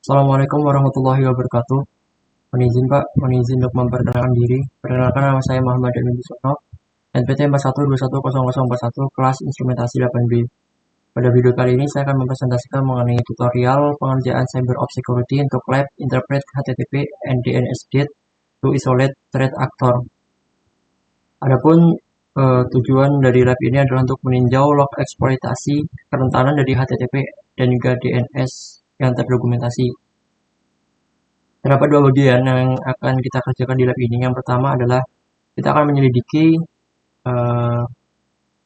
Assalamualaikum warahmatullahi wabarakatuh. Mohon izin Pak, mohon izin untuk memperkenalkan diri. Perkenalkan nama saya Muhammad Dani Bisono, NPT 41210041, kelas instrumentasi 8B. Pada video kali ini saya akan mempresentasikan mengenai tutorial pengerjaan Cyber Ops Security untuk Lab Interpret HTTP and DNS Date to Isolate Threat Actor. Adapun tujuan dari lab ini adalah untuk meninjau log eksploitasi kerentanan dari HTTP dan juga DNS yang terdokumentasi. Terdapat dua bagian yang akan kita kerjakan di lab ini. Yang pertama adalah kita akan menyelidiki uh,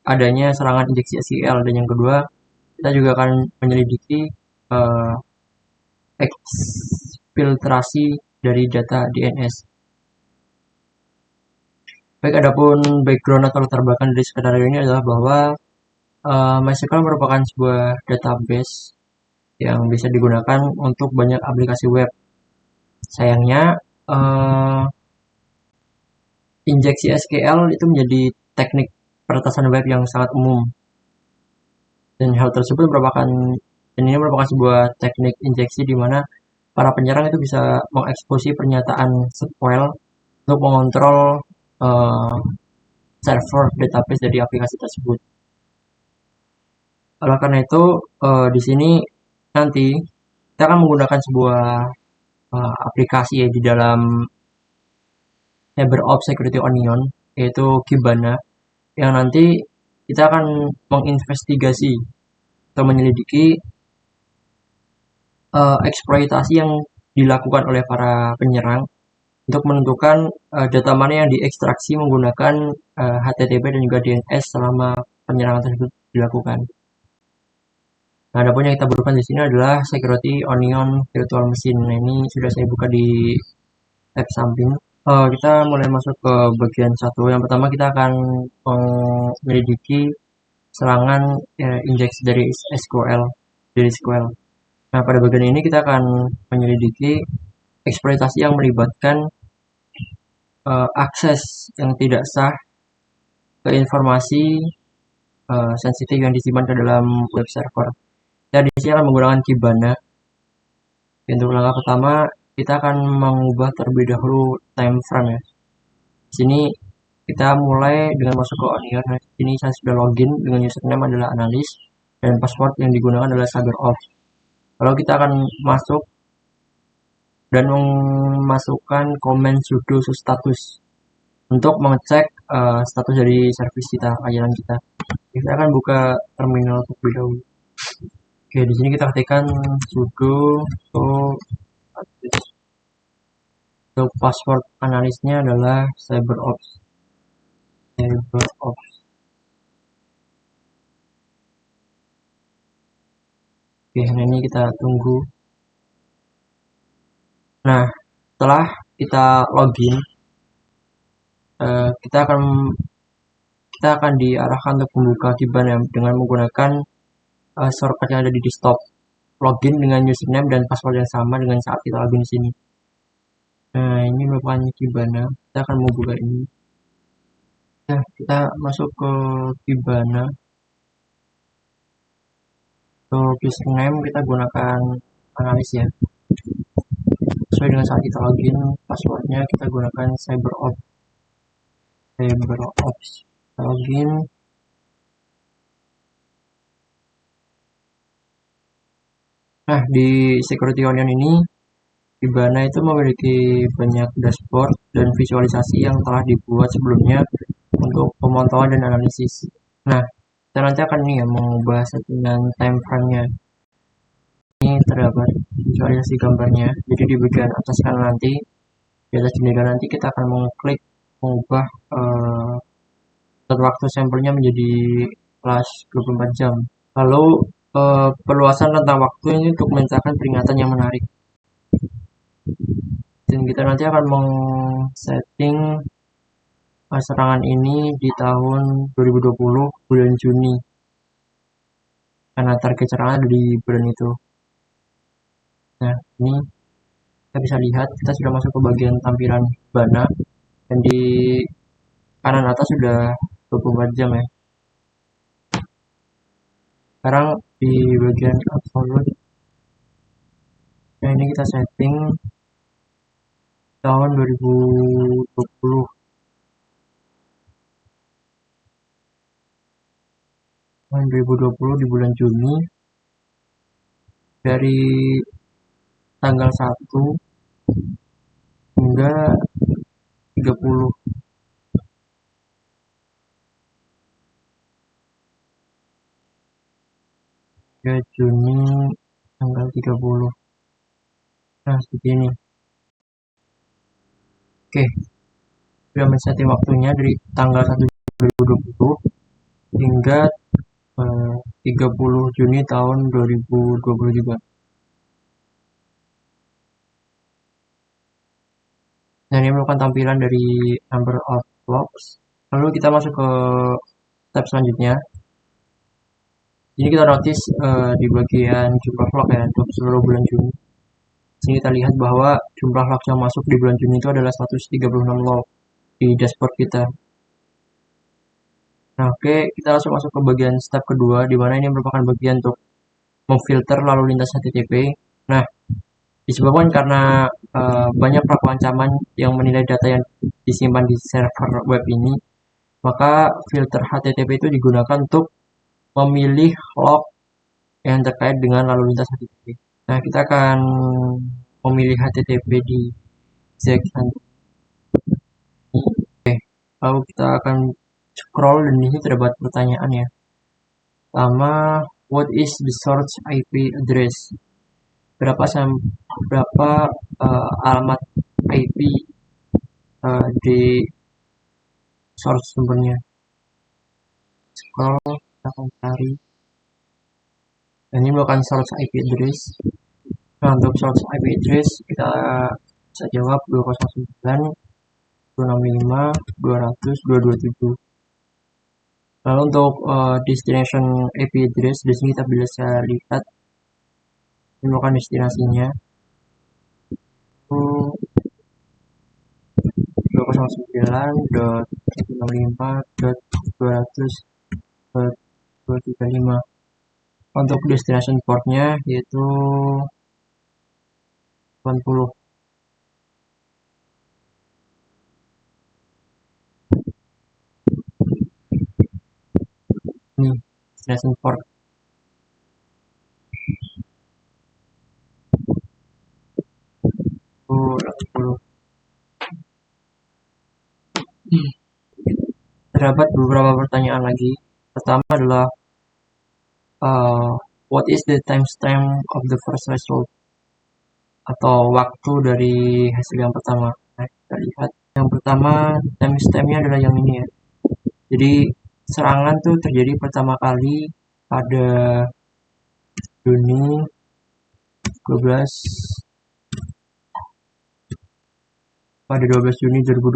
adanya serangan injeksi SQL, dan yang kedua kita juga akan menyelidiki uh, eksfiltrasi dari data DNS. Baik, adapun background atau latar belakang dari skenario ini adalah bahwa MySQL merupakan sebuah database yang bisa digunakan untuk banyak aplikasi web. Sayangnya, injeksi SQL itu menjadi teknik peretasan web yang sangat umum, dan hal tersebut merupakan sebuah teknik injeksi di mana para penyerang itu bisa mengeksposi pernyataan SQL untuk mengontrol uh, server database dari aplikasi tersebut. Oleh karena itu, di sini nanti kita akan menggunakan sebuah aplikasi ya di dalam CyberOps Security Onion, yaitu Kibana, yang nanti kita akan menginvestigasi atau menyelidiki eksploitasi yang dilakukan oleh para penyerang untuk menentukan data mana yang diekstraksi menggunakan HTTP dan juga DNS selama penyerangan tersebut dilakukan. Nah, adapun yang kita butuhkan di sini adalah Security Onion Virtual Machine. Nah, ini sudah saya buka di tab samping. Kita mulai masuk ke bagian satu. Yang pertama kita akan menyelidiki serangan injeksi dari SQL, dari SQL. Nah, pada bagian ini kita akan menyelidiki eksploitasi yang melibatkan akses yang tidak sah ke informasi sensitif yang disimpan ke dalam web server. Kita di sini akan menggunakan Kibana. Untuk langkah pertama, kita akan mengubah terlebih dahulu time frame ya. Di sini kita mulai dengan masuk ke Onion. Nah, ini saya sudah login dengan username adalah analis dan password yang digunakan adalah CyberOps. Lalu kita akan masuk dan memasukkan komen sudo status untuk mengecek status dari service kita, layanan kita. Kita akan buka terminal terlebih dahulu. Oke, di sini kita ketikkan sudo untuk password analisnya adalah CyberOps. Oke, nah ini kita tunggu. Nah, setelah kita login, kita akan diarahkan untuk membuka Kibana dengan menggunakan shortcut yang ada di desktop. Login dengan username dan password yang sama dengan saat kita login di sini. Nah, ini merupakan Kibana. Kita akan membuka ini. Nah, kita masuk ke Kibana. Untuk username kita gunakan analis ya. Sesuai dengan saat kita login, passwordnya kita gunakan CyberOps. Login. Nah, di Security Onion ini, Kibana itu memiliki banyak dashboard dan visualisasi yang telah dibuat sebelumnya untuk pemantauan dan analisis. Nah, kita nanti akan mengubah settingan time frame-nya. Ini terdapat visualisasi gambarnya. Jadi di bagian atas kanan nanti, di atas jendela nanti kita akan mengklik mengubah waktu sampelnya menjadi flash 24 jam. Lalu perluasan rentang waktu ini untuk menciptakan peringatan yang menarik. Dan kita nanti akan setting serangan ini di tahun 2020 bulan Juni, karena target serangan ada di bulan itu. Nah, ini kita bisa lihat kita sudah masuk ke bagian tampilan Kibana, dan di kanan atas sudah 24 jam ya. Sekarang di bagian absolute Nah, ini kita setting tahun 2020. Tahun 2020 di bulan Juni dari tanggal 1 hingga 30 Juni tanggal 30. Nah, seperti ini. Oke, sudah men-setting waktunya dari tanggal 1 2020 hingga 30 Juni tahun 2020 juga. Nah, ini merupakan tampilan dari number of clocks. Lalu kita masuk ke step selanjutnya. Ini kita notice di bagian jumlah clock ya untuk seluruh bulan Juni. Sini kita lihat bahwa jumlah log yang masuk di bulan Juni itu adalah 136 log di dashboard kita. Nah, oke, kita langsung masuk ke bagian step kedua, di mana ini merupakan bagian untuk memfilter lalu lintas HTTP. Nah, disebabkan karena banyak pelaku ancaman yang menilai data yang disimpan di server web ini, maka filter HTTP itu digunakan untuk memilih log yang terkait dengan lalu lintas HTTP. Nah, kita akan memilih HTTP di section ini. Oke, lalu kita akan scroll dan di sini terdapat pertanyaan ya. Pertama, what is the source IP address? Berapa alamat IP di source sumbernya? Scroll, kita akan cari. Dan ini merupakan source IP address. Nah, untuk source IP address kita bisa jawab 209 265 200 227. Lalu untuk destination IP address di sini kita bisa lihat ini merupakan destinasinya 209.165.200.235. Untuk destination portnya yaitu 80. Ini destination port. Terdapat beberapa pertanyaan lagi. Pertama adalah what is the timestamp of the first result? Atau waktu dari hasil yang pertama. Nah, kita lihat. Yang pertama timestampnya adalah yang ini ya. Jadi serangan tuh terjadi pertama kali pada Juni 12 Juni 2020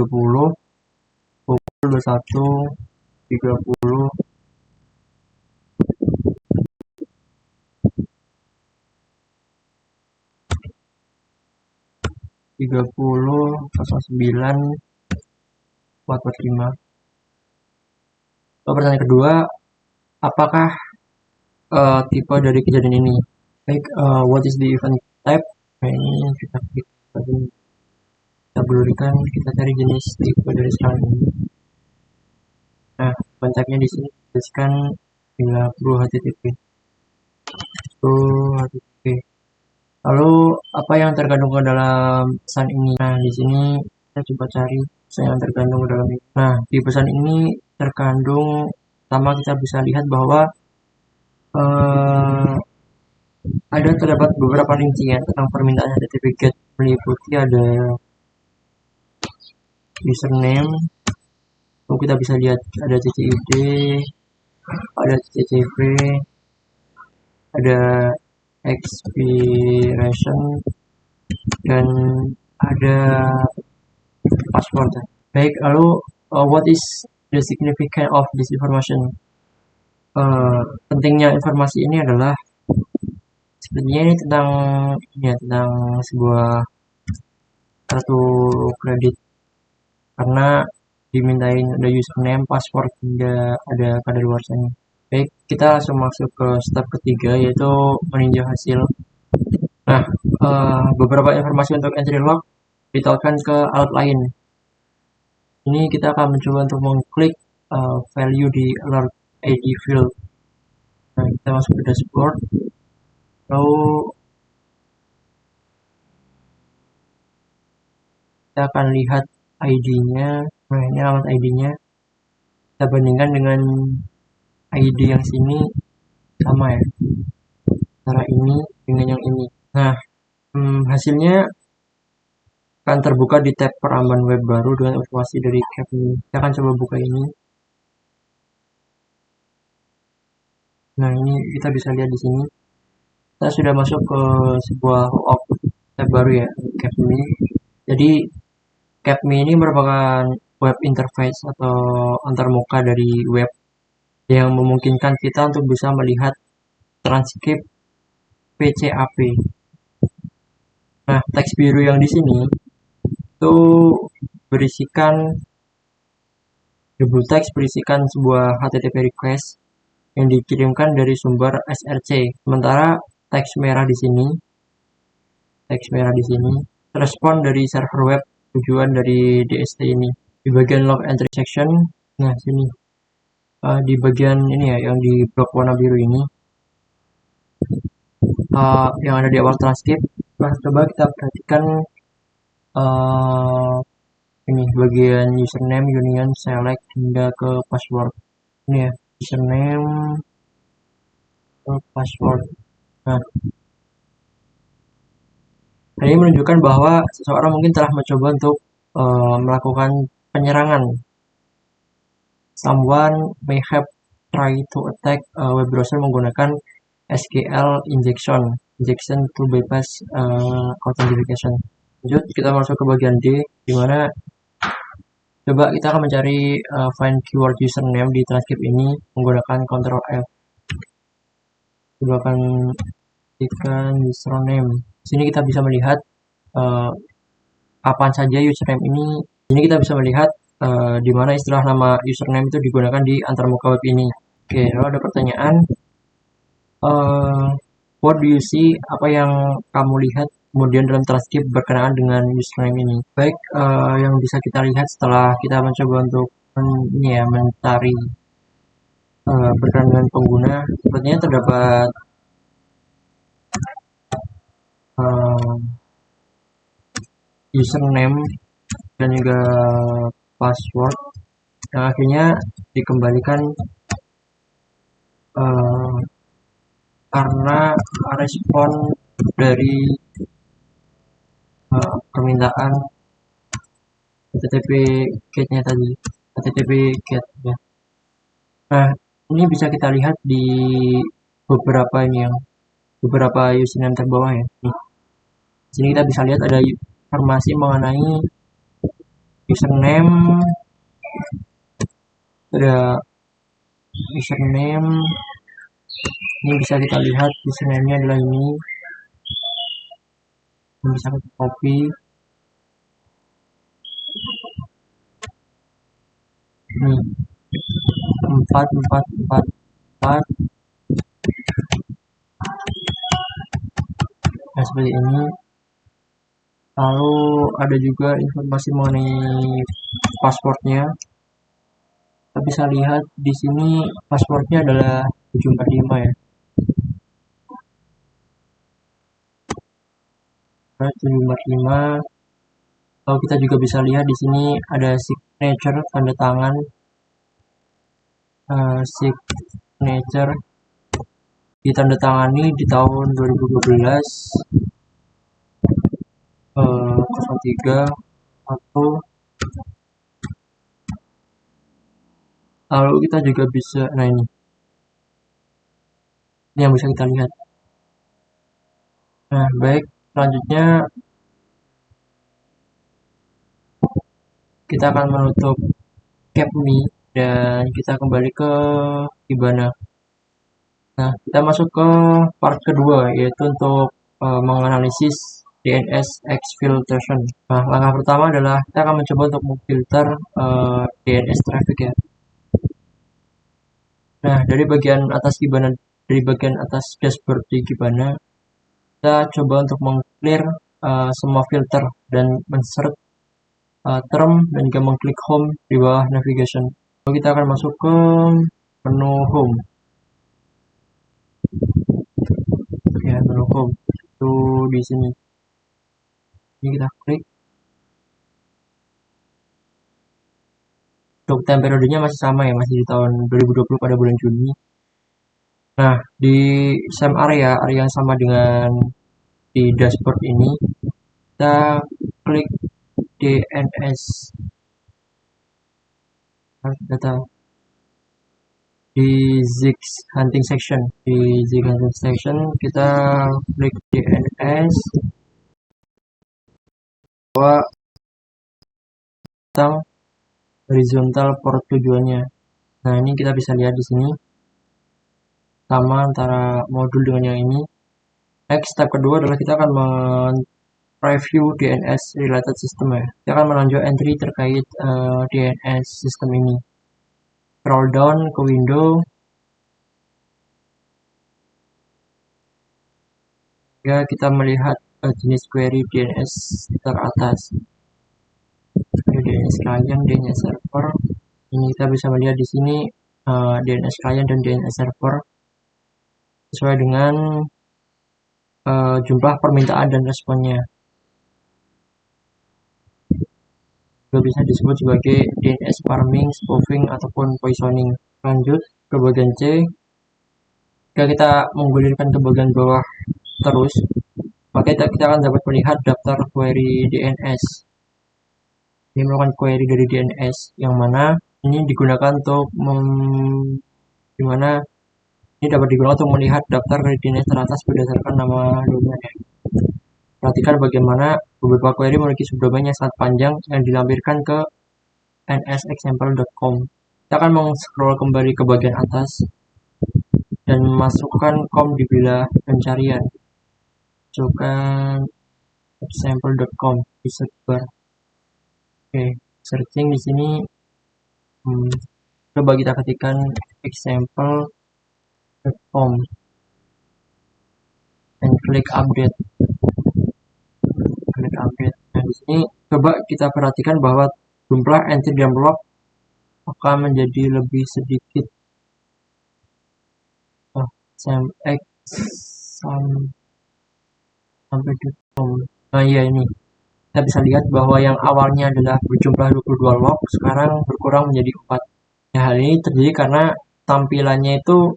pukul 21.30 30.09.445. Pertanyaan kedua, apakah tipe dari kejadian ini? Baik, what is the event type? Nah, ini kita klik kita blurkan, kita cari jenis tipe dari serangan ini. Nah, event type-nya di sini dijelaskan bila through HTTP. Lalu apa yang terkandung ke dalam pesan ini? Nah, di sini kita coba cari pesan yang terkandung ke dalam ini. Nah, di pesan ini terkandung, pertama kita bisa lihat bahwa terdapat beberapa rincian tentang permintaan HTTP GET, meliputi ada username, lalu kita bisa lihat ada CCID, ada CCV, ada expiration, dan ada password. Baik, lalu what is the significance of this information? Pentingnya informasi ini adalah sebenarnya ini tentang sebuah kartu kredit, karena dimintain ada username, password, hingga ada kadaluarsanya. Baik, kita langsung masuk ke step ketiga, yaitu meninjau hasil. Nah, beberapa informasi untuk entry log ditautkan ke alat lain. Ini kita akan mencoba untuk mengklik value di alert ID field. Nah, kita masuk ke dashboard. Lalu kita akan lihat ID-nya. Nah, ini alamat ID-nya. Kita bandingkan dengan ID yang sini sama ya. Antara ini dengan yang ini. Nah, hasilnya akan terbuka di tab peramban web baru dengan informasi dari Capmi. Kita akan coba buka ini. Nah, ini kita bisa lihat di sini. Kita sudah masuk ke sebuah tab baru ya, Capmi. Jadi Capmi ini merupakan web interface atau antarmuka dari web yang memungkinkan kita untuk bisa melihat transkrip PCAP. Nah, teks biru yang di sini itu berisikan teks berisikan sebuah HTTP request yang dikirimkan dari sumber SRC. Sementara teks merah di sini respon dari server web tujuan dari DST ini. Di bagian log entry section, nah sini di bagian ini ya, yang di blok warna biru ini, yang ada di awal transkrip. Nah, coba kita perhatikan ini bagian username, union, select hingga ke password. Ini ya, username ke password. Nah, ini menunjukkan bahwa seseorang mungkin telah mencoba untuk melakukan penyerangan. Someone may have tried to attack web browser menggunakan SQL injection to bypass authentication. Lanjut, kita masuk ke bagian D, di mana coba kita akan mencari find keyword username di transkrip ini menggunakan Ctrl F. Coba akan ketikkan username. Sini kita bisa melihat kapan saja username ini. Ini kita bisa melihat di mana istilah nama username itu digunakan di antarmuka web ini. Oke, lalu ada pertanyaan. What do you see? Apa yang kamu lihat kemudian dalam transkrip berkenaan dengan username ini? Baik, yang bisa kita lihat setelah kita mencoba untuk mencari berkenaan dengan pengguna, sepertinya terdapat username dan juga password yang akhirnya dikembalikan karena respon dari permintaan HTTP GET-nya tadi, HTTP GET ya. Nah, ini bisa kita lihat di beberapa username terbawah ya. Nih. Di sini kita bisa lihat ada informasi mengenai username, ada username. Ini bisa kita lihat username-nya adalah ini. Ini bisa kita copy. Nih. 4444. Nah, seperti ini. Lalu ada juga informasi mengenai passwordnya. Kita bisa lihat di sini passwordnya adalah 745 ya. 745. Lalu kita juga bisa lihat di sini ada signature, tanda tangan, signature ditandatangani di tahun 2012 03 atau lalu kita juga bisa, nah ini yang bisa kita lihat. Nah, baik, selanjutnya kita akan menutup Capmi dan kita kembali ke Kibana. Nah, kita masuk ke part kedua, yaitu untuk menganalisis DNS exfiltration. Nah, langkah pertama adalah kita akan mencoba untuk memfilter DNS traffic ya. Nah, dari bagian atas Kibana, dari bagian atas dashboard di Kibana, kita coba untuk meng-clear semua filter dan insert term dan juga mengklik home di bawah navigation. Lalu kita akan masuk ke menu home. Ya, menu home itu di sini. Ini kita klik. Untuk time periodenya masih sama ya, masih di tahun 2020 pada bulan Juni. Nah, di same area yang sama dengan di dashboard ini, kita klik DNS data di Zix hunting section. Di Zix hunting section kita klik DNS bahwa tentang horizontal port tujuannya. Nah, ini kita bisa lihat di sini sama antara modul dengan yang ini. Next, step kedua adalah kita akan preview DNS related system ya. Kita akan melanjut entry terkait DNS system ini. Scroll down ke window. Ya, kita melihat jenis query DNS teratas. DNS client, DNS server. Ini kita bisa melihat di sini DNS client dan DNS server sesuai dengan jumlah permintaan dan responnya. Juga bisa disebut sebagai DNS farming, spoofing, ataupun poisoning. Lanjut ke bagian C. Jika kita menggulirkan ke bagian bawah terus, maka kita akan dapat melihat daftar query DNS. Ini merupakan query dari DNS yang mana ini digunakan untuk dimana ini dapat digunakan untuk melihat daftar query DNS teratas berdasarkan nama domain. Perhatikan bagaimana beberapa query memiliki subdomain yang sangat panjang yang dilampirkan ke nsexample.com. Kita akan meng-scroll kembali ke bagian atas dan masukkan com di bilah pencarian. Masukkan example.com di search bar. Oke, searching di sini. Coba kita ketikkan example.com dan klik update. Nah, di sini coba kita perhatikan bahwa jumlah entry dan block akan menjadi lebih sedikit. Sampai.com. Nah, iya ini. Kita bisa lihat bahwa yang awalnya adalah berjumlah 22 log, sekarang berkurang menjadi 4. Ya, hal ini terjadi karena tampilannya itu,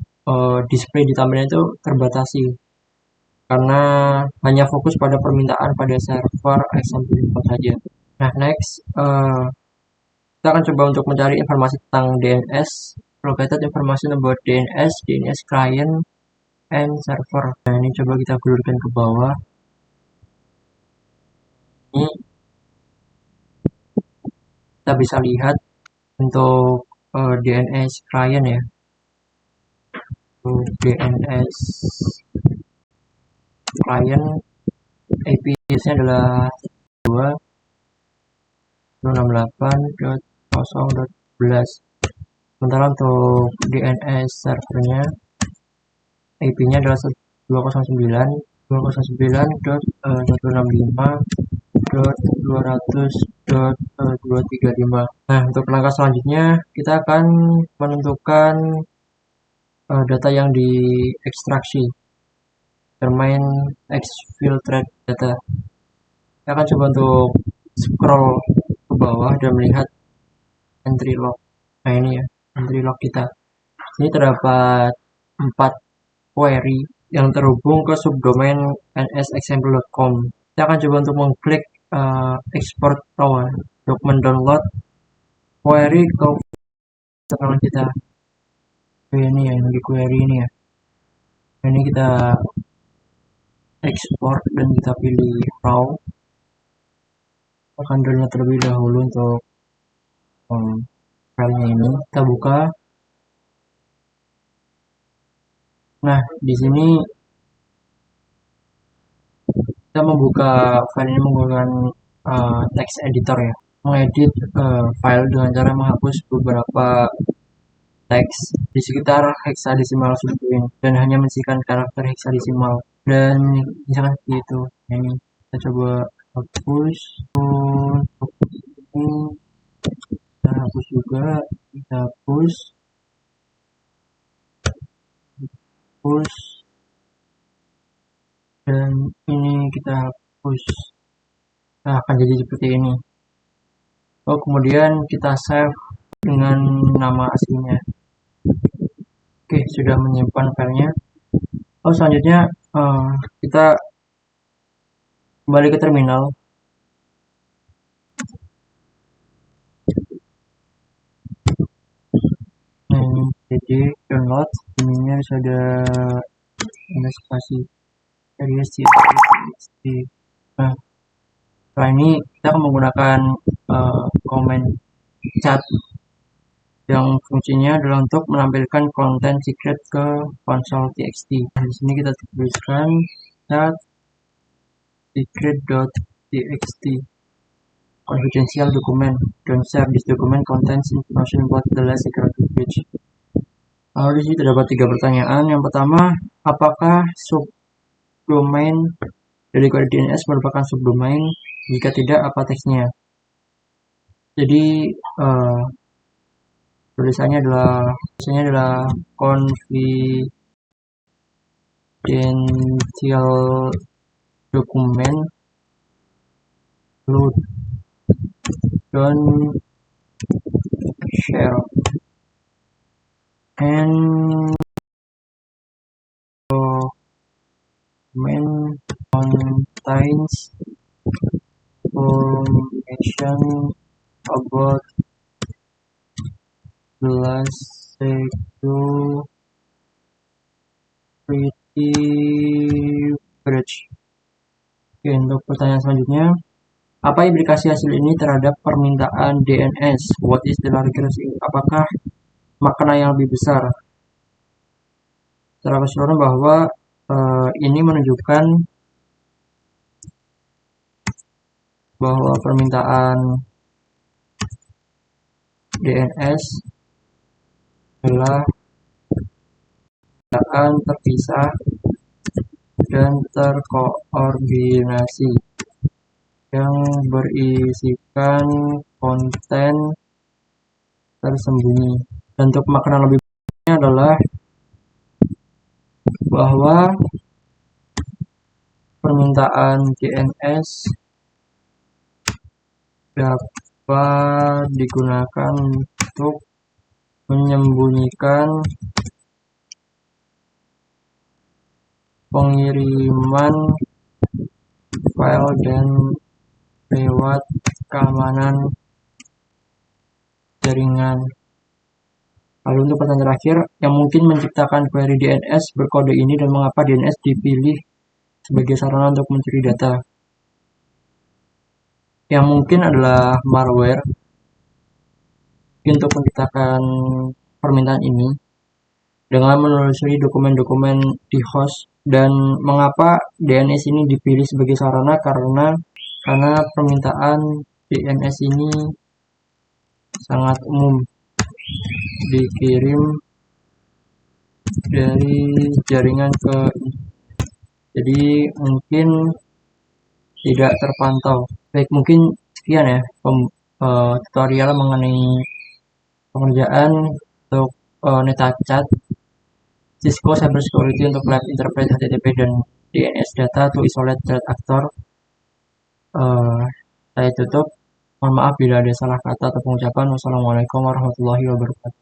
display di tampilan itu terbatasi. Karena hanya fokus pada permintaan pada server example.com saja. Nah, next, kita akan coba untuk mencari informasi tentang DNS, located information about DNS, DNS client, and server. Nah, ini coba kita gulirkan ke bawah. Ini kita bisa lihat untuk DNS client ya. DNS client IP-nya adalah 2.168.0.11. Sementara untuk DNS servernya IP-nya adalah 209.265.200.235. Nah, untuk langkah selanjutnya kita akan menentukan data yang diekstraksi. Determine exfiltrate data. Kita akan coba untuk scroll ke bawah dan melihat entry log. Nah, ini ya, entry log kita. Ini terdapat 4 query yang terhubung ke subdomain nsexample.com. Kita akan coba untuk mengklik export raw untuk mendownload query ke terminal kita. Ini ya, yang di query ini ya. Ini kita export dan kita pilih raw. Akan download terlebih dahulu untuk filenya ini. Kita buka. Nah, di sini kita membuka file ini menggunakan text editor ya. Mengedit file dengan cara menghapus beberapa teks di sekitar heksadesimal string dan hanya mensisihkan karakter heksadesimal. dan misalkan seperti itu. Nah, ini kita coba hapus untuk ini, kita hapus juga, kita hapus, dan ini kita hapus. Nah, akan jadi seperti ini. Oh, kemudian kita save dengan nama aslinya. Oke, sudah menyimpan filenya. Oh, selanjutnya kita kembali ke terminal. Nah, ini jadi download. Ininya harus ada spasi dari STXT. Nah, setelah ini kita akan menggunakan comment chat yang fungsinya adalah untuk menampilkan konten secret ke console.txt. Nah, di sini kita tuliskan chat secret.txt confidential document. Don't share this document contains information about the last secret page. Lalu di sini terdapat 3 pertanyaan. Yang pertama, apakah subdomain dari kode DNS merupakan subdomain? Jika tidak, apa teksnya? Jadi tulisannya adalah confidential document load don't share and document contains information about the last security breach. Oke, untuk pertanyaan selanjutnya, apa implikasi hasil ini terhadap permintaan DNS? What is the larger? Apakah makna yang lebih besar? Secara keseluruhan bahwa ini menunjukkan bahwa permintaan DNS adalah permintaan terpisah dan terkoordinasi yang berisikan konten tersembunyi. Dan untuk makna lebih besarnya adalah bahwa permintaan DNS dapat digunakan untuk menyembunyikan pengiriman file dan lewat keamanan jaringan. Lalu untuk pertanyaan terakhir, yang mungkin menciptakan query DNS berkode ini dan mengapa DNS dipilih sebagai sarana untuk mencuri data? Yang mungkin adalah malware untuk menciptakan permintaan ini dengan menelusuri dokumen-dokumen di host. Dan mengapa DNS ini dipilih sebagai sarana? Karena permintaan DNS ini sangat umum dikirim dari jaringan ke, jadi mungkin tidak terpantau. Baik, mungkin sekian ya tutorial mengenai pengerjaan untuk NetaChat Cisco Cyber Security untuk Web Interface HTTP dan DNS Data to Isolate Threat Actor. Saya tutup. Mohon maaf bila ada salah kata atau pengucapan. Wassalamualaikum warahmatullahi wabarakatuh.